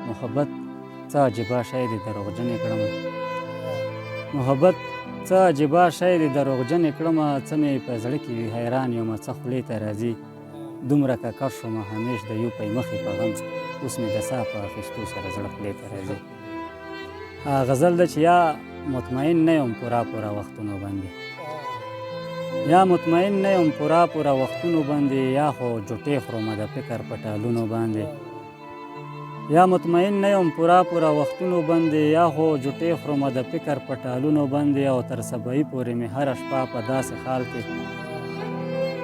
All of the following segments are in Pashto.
محبت څه عجیبه شی دی دروغجنې کړمه محبت څه عجیبه شی دی دروغجنې کړمه څه مې په زړه کې وي حیران یمه څه خولې ته راځي دومره ککړ شومه همیش د یو پی مخې په غم اوس مې د ساه په اخیستو سره زړه خولې ته راځي غزل ده چې یا مطمئن نه یم پوره وختونو باندې یا مطمئن نه یم پوره وختونو باندې یا خو جوټې خورمه د فکر په ټالونو باندې یا مطمئن نه یم پوره وختونو باندې یا خو جوټې خورمه د فکر په ټالونو باندې او تر سبایي پورې مې هره شپه په داسې حال کې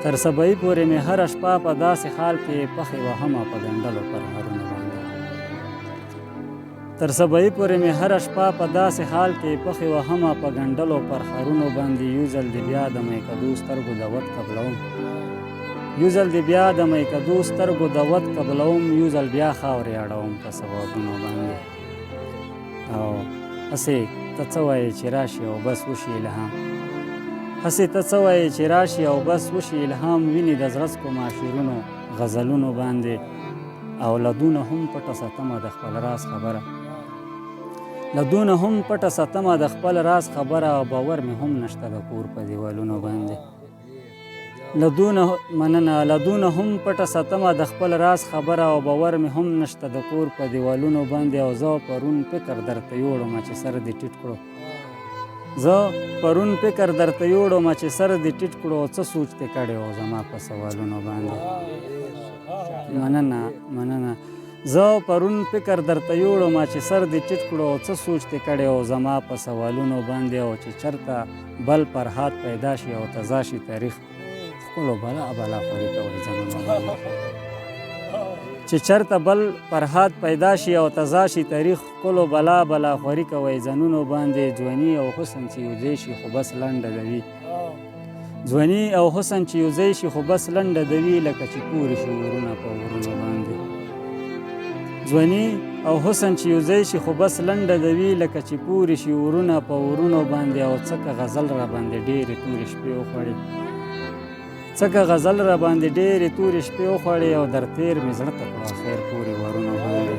تر سبایي پورې مې هره شپه په داسې حال کې پخې وهمه په ګنډلو پر هرونو باندې تر سبایي پورې مې هره شپه په داسې حال کې پخې وهمه په ګنډلو پر خرونو باندې یو ځل د بیا د میکدو سترګو د ود قبلوم یو ځل د بیا د میکدو سترګو د ود قبلوم یو ځل بیا خاورې اړوم په ثوابونو باندې او هسې ته څه وایې چې راشي او بس وشي الهام هسې ته څه وایې چې راشي او بس وشي الهام ویني د زړه سکوما شعرونو غزلونو باندې او لدونه هم پټه ساتمه د خپل راز خبره لدونه هم پټه ساتمه د خپل راز خبره او باور مې هم نشته د کور په دیوالونو باندې لدونه هم پټه ساتمه د خپل راز خبره او باور مې هم نشته د کور په دیوالونو باندې او زه پرون فکر درته یوړم چې سر دې ټیټ کړو زه پرون فکر درته یوړم چې سر دې ټیټ کړو څه سوچ دې کړی او زما په سوالونو باندې مننه زه پرون فکر درته یوړم چې سر دې ټیټ کړو څه سوچ دې کړی او زما په سوالونو باندې او چې چرته بل فرهاد پیدا شي او تازه شي تاریخ ښکلو بلا خوري کوي زمونو باندې چې چرته بل فرهاد پیدا شي او تازه شي تاریخ ښکلو بلا خوري کوي ځانونو باندې ځواني او حسن چې یوځای شي خو بس لنډه دوي ځواني او حسن چې یوځای شي خو بس لنډه دوي لکه چې پورې شي ورونه په ورونو باندې ځواني او حسن چې یوځای شي خو بس لنډه دوي لکه چې پورې شي ورونه په ورونو باندې او څکه غزل را باندې ډېرې تورې شپې وخوړې څکه غزل را باندې ډېرې تورې شپې وخوړې او در تېر مې زړه ته کړو خیر پورې ورونو باندې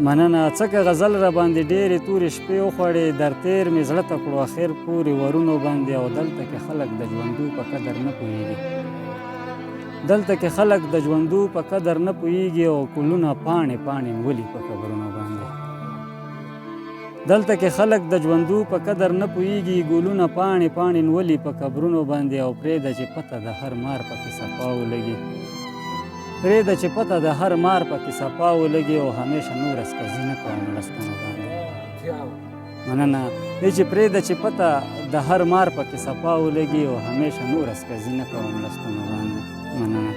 مننه څکه غزل را باندې ډېرې تورې شپې وخوړې در تېر مې زړه ته کړو خیر پورې ورونو باندې او دلته کې خلک د ژوندو په قدر نه پوهېږي دلته کې خلک د ژوندو په قدر نه پوهېږي او ګلونه پاڼې ولي په قبرونو باندې دلته کې خلک د ژوندو په قدر نه پوهېږي ګلونه پاڼې ولي په قبرونو باندې او پرېږده چې پته د هر مار پکې صفا ولګي پرېږده چې پته د هر مار پکې صفا ولګي او همیشه نور اسکزي نه کوم لستونو باندې مننه دی چې پرېږده چې پته د هر مار پکې صفا ولګي او همیشه نور اسکزي نه کوم لستونو باندې مننه